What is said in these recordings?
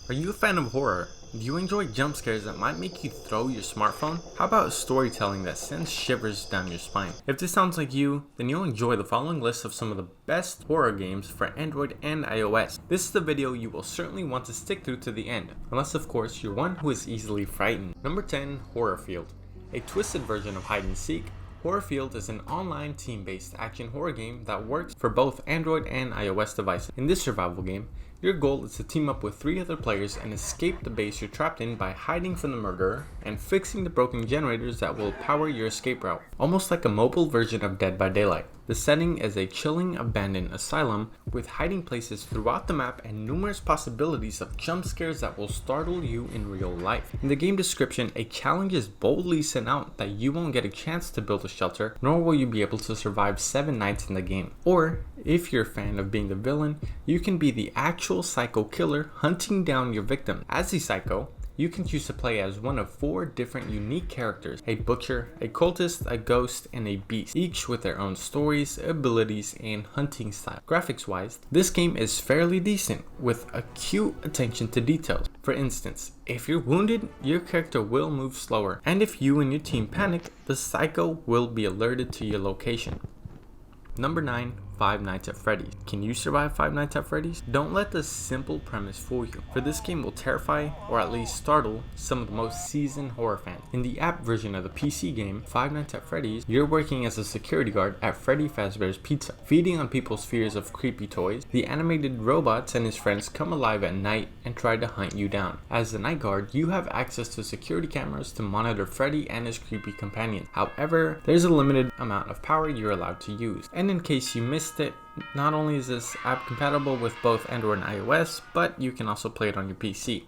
Are you a fan of horror? Do you enjoy jump scares that might make you throw your smartphone? How about storytelling that sends shivers down your spine? If this sounds like you, then you'll enjoy the following list of some of the best horror games for Android and iOS. This is the video you will certainly want to stick through to the end, unless of course you're one who is easily frightened. Number 10, Horrorfield. A twisted version of hide and seek, Horrorfield is an online team-based action horror game that works for both Android and iOS devices. In this survival game, your goal is to team up with 3 other players and escape the base you're trapped in by hiding from the murderer and fixing the broken generators that will power your escape route. Almost like a mobile version of Dead by Daylight. The setting is a chilling abandoned asylum with hiding places throughout the map and numerous possibilities of jump scares that will startle you in real life. In the game description, a challenge is boldly sent out that you won't get a chance to build a shelter, nor will you be able to survive 7 nights in the game. Or, if you're a fan of being the villain, you can be the actual psycho killer hunting down your victim. As the psycho, you can choose to play as one of 4 different unique characters: a butcher, a cultist, a ghost, and a beast, each with their own stories, abilities, and hunting style. Graphics wise, this game is fairly decent, with acute attention to details. For instance, if you're wounded, your character will move slower, and if you and your team panic, the psycho will be alerted to your location. Number 9, Five Nights at Freddy's. Can you survive Five Nights at Freddy's? Don't let the simple premise fool you, for this game will terrify or at least startle some of the most seasoned horror fans. In the app version of the PC game, Five Nights at Freddy's, you're working as a security guard at Freddy Fazbear's Pizza, feeding on people's fears of creepy toys. The animated robots and his friends come alive at night and try to hunt you down. As the night guard, you have access to security cameras to monitor Freddy and his creepy companions. However, there's a limited amount of power you're allowed to use. And in case you missed it, not only is this app compatible with both Android and iOS, but you can also play it on your PC.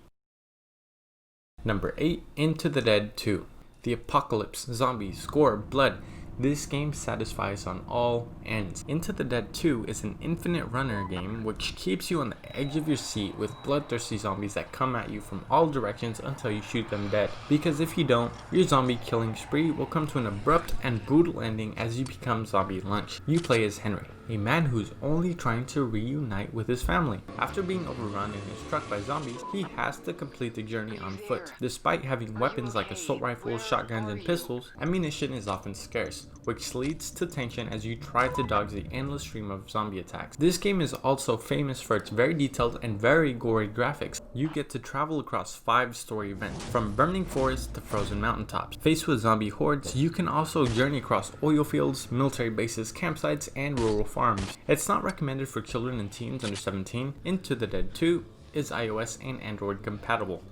Number 8, Into the Dead 2. The apocalypse, zombies, gore, blood. This game satisfies on all ends. Into the Dead 2 is an infinite runner game which keeps you on the edge of your seat with bloodthirsty zombies that come at you from all directions until you shoot them dead. Because if you don't, your zombie killing spree will come to an abrupt and brutal ending as you become zombie lunch. You play as Henry, a man who's only trying to reunite with his family. After being overrun and is struck by zombies, he has to complete the journey on foot. Despite having weapons like assault rifles, shotguns, and pistols, ammunition is often scarce, which leads to tension as you try to dodge the endless stream of zombie attacks. This game is also famous for its very detailed and very gory graphics. You get to travel across 5-story events, from burning forests to frozen mountaintops. Faced with zombie hordes, you can also journey across oil fields, military bases, campsites, and rural farms. It's not recommended for children and teens under 17. Into the Dead 2 is iOS and Android compatible.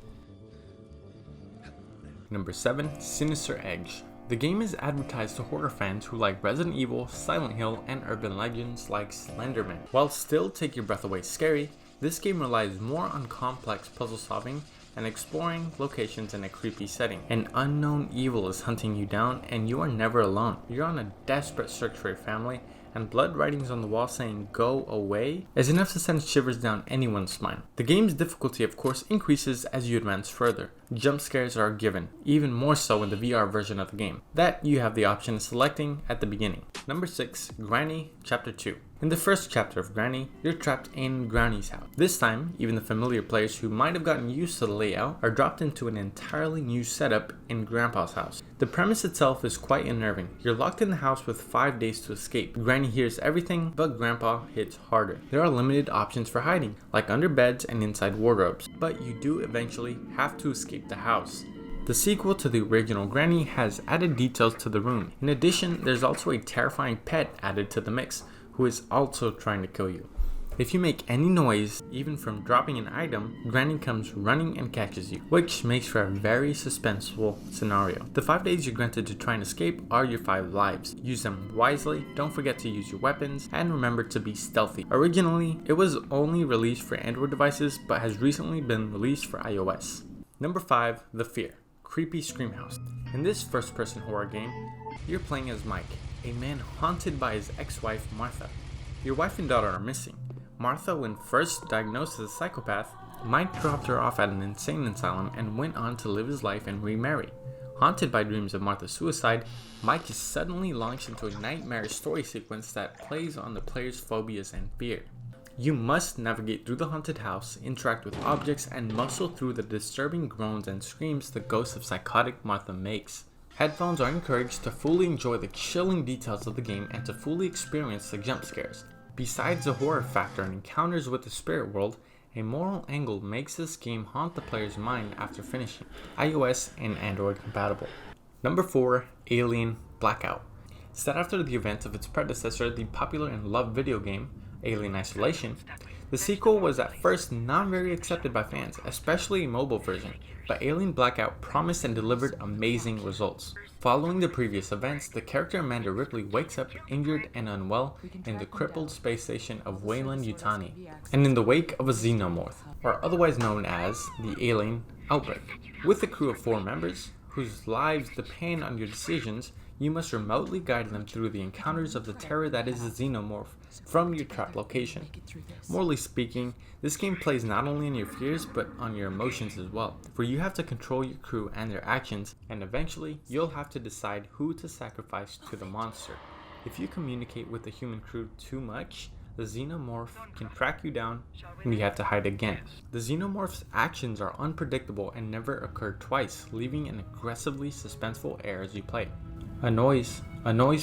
Number 7, Sinister Edge. The game is advertised to horror fans who like Resident Evil, Silent Hill, and urban legends like Slenderman. While still take your breath away scary, this game relies more on complex puzzle solving and exploring locations in a creepy setting. An unknown evil is hunting you down and you are never alone. You're on a desperate search for your family, and blood writings on the wall saying "go away" is enough to send shivers down anyone's spine. The game's difficulty of course increases as you advance further. Jump scares are a given, even more so in the VR version of the game. That you have the option of selecting at the beginning. Number 6, Granny Chapter 2. In the first chapter of Granny, you're trapped in Granny's house. This time, even the familiar players who might have gotten used to the layout are dropped into an entirely new setup in Grandpa's house. The premise itself is quite unnerving. You're locked in the house with 5 days to escape. Granny hears everything, but Grandpa hits harder. There are limited options for hiding, like under beds and inside wardrobes, but you do eventually have to escape the house. The sequel to the original Granny has added details to the room. In addition, there's also a terrifying pet added to the mix, who is also trying to kill you. If you make any noise, even from dropping an item, Granny comes running and catches you, which makes for a very suspenseful scenario. The 5 days you're granted to try and escape are your 5 lives. Use them wisely, don't forget to use your weapons, and remember to be stealthy. Originally, it was only released for Android devices, but has recently been released for iOS. Number 5, The Fear. Creepy Scream House. In this first-person horror game, you're playing as Mike, a man haunted by his ex-wife Martha. Your wife and daughter are missing. Martha, when first diagnosed as a psychopath, Mike dropped her off at an insane asylum and went on to live his life and remarry. Haunted by dreams of Martha's suicide, Mike is suddenly launched into a nightmarish story sequence that plays on the player's phobias and fear. You must navigate through the haunted house, interact with objects, and muscle through the disturbing groans and screams the ghost of psychotic Martha makes. Headphones are encouraged to fully enjoy the chilling details of the game and to fully experience the jump scares. Besides the horror factor and encounters with the spirit world, a moral angle makes this game haunt the player's mind after finishing. iOS and Android compatible. Number 4. Alien Blackout. Set after the events of its predecessor, the popular and loved video game, Alien Isolation, the sequel was at first not very accepted by fans, especially a mobile version, but Alien Blackout promised and delivered amazing results. Following the previous events, the character Amanda Ripley wakes up injured and unwell in the crippled space station of Weyland-Yutani, and in the wake of a xenomorph, or otherwise known as the Alien Outbreak. With a crew of 4 members, whose lives depend on your decisions, you must remotely guide them through the encounters of the terror that is the xenomorph from your trap location. Morally speaking, this game plays not only on your fears but on your emotions as well, for you have to control your crew and their actions, and eventually you'll have to decide who to sacrifice to the monster. If you communicate with the human crew too much, the xenomorph can track you down and you have to hide again. The xenomorph's actions are unpredictable and never occur twice, leaving an aggressively suspenseful air as you play. A noise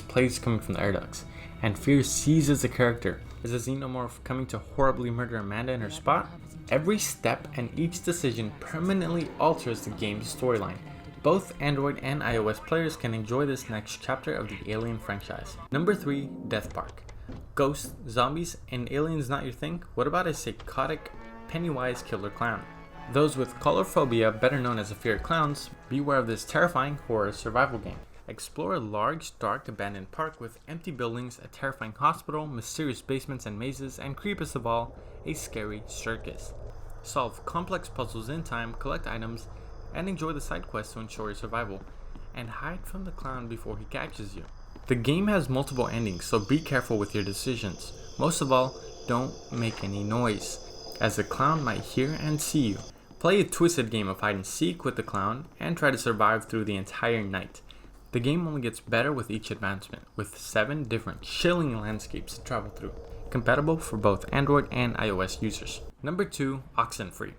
plays coming from the air ducts, and fear seizes the character. Is the xenomorph coming to horribly murder Amanda in her spot? Every step and each decision permanently alters the game's storyline. Both Android and iOS players can enjoy this next chapter of the Alien franchise. Number 3. Death Park. Ghosts, zombies, and aliens not your thing? What about a psychotic Pennywise killer clown? Those with colorophobia, better known as a fear of clowns, beware of this terrifying horror survival game. Explore a large, dark, abandoned park with empty buildings, a terrifying hospital, mysterious basements and mazes, and creepiest of all, a scary circus. Solve complex puzzles in time, collect items, and enjoy the side quests to ensure your survival. And hide from the clown before he catches you. The game has multiple endings, so be careful with your decisions. Most of all, don't make any noise, as the clown might hear and see you. Play a twisted game of hide and seek with the clown, and try to survive through the entire night. The game only gets better with each advancement, with 7 different chilling landscapes to travel through, compatible for both Android and iOS users. Number 2. Oxenfree.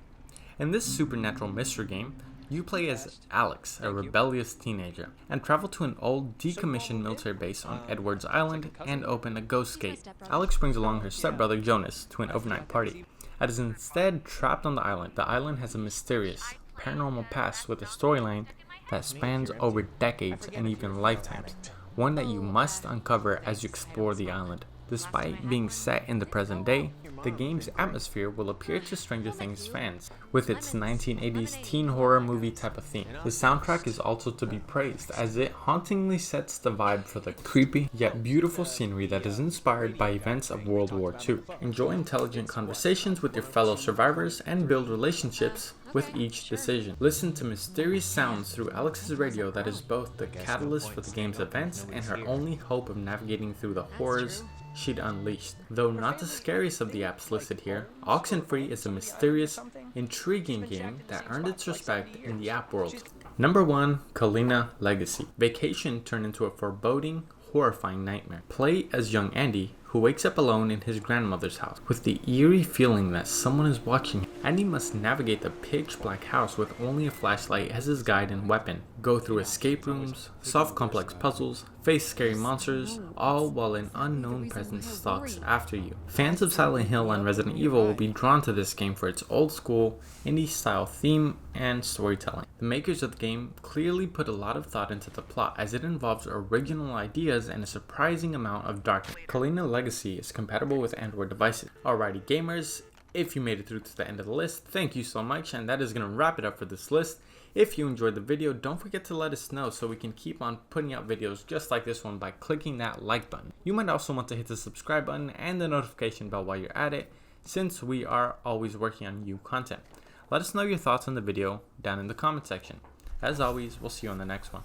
In this supernatural mystery game, you play as Alex, a rebellious teenager, and travel to an old decommissioned military base on Edwards Island and open a ghost gate. Alex brings along her stepbrother Jonas to an overnight party. As is instead trapped on the island has a mysterious, paranormal past with a storyline that spans over decades and even lifetimes, one that you must uncover as you explore the island. Despite being set in the present day, the game's atmosphere will appeal to Stranger Things fans, with its 1980s teen horror movie type of theme. The soundtrack is also to be praised, as it hauntingly sets the vibe for the creepy yet beautiful scenery that is inspired by events of World War II. Enjoy intelligent conversations with your fellow survivors and build relationships with each decision. Listen to mysterious sounds through Alex's radio that is both the catalyst for the game's events and her only hope of navigating through the horrors she'd unleashed. Though not the scariest of the apps listed here, Oxenfree is a mysterious, intriguing game that earned its respect in the app world. Number 1. Kalina Legacy. Vacation turned into a foreboding, horrifying nightmare. Play as young Andy, who wakes up alone in his grandmother's house, with the eerie feeling that someone is watching. Andy must navigate the pitch black house with only a flashlight as his guide and weapon, go through escape rooms, solve complex puzzles, face scary monsters, all while an unknown presence stalks after you. Fans of Silent Hill and Resident Evil will be drawn to this game for its old school, indie style theme and storytelling. The makers of the game clearly put a lot of thought into the plot, as it involves original ideas and a surprising amount of darkness. Kalina Legacy is compatible with Android devices. Alrighty gamers, if you made it through to the end of the list, thank you so much, and that is going to wrap it up for this list. If you enjoyed the video, don't forget to let us know so we can keep on putting out videos just like this one by clicking that like button. You might also want to hit the subscribe button and the notification bell while you're at it, since we are always working on new content. Let us know your thoughts on the video down in the comment section. As always, we'll see you on the next one.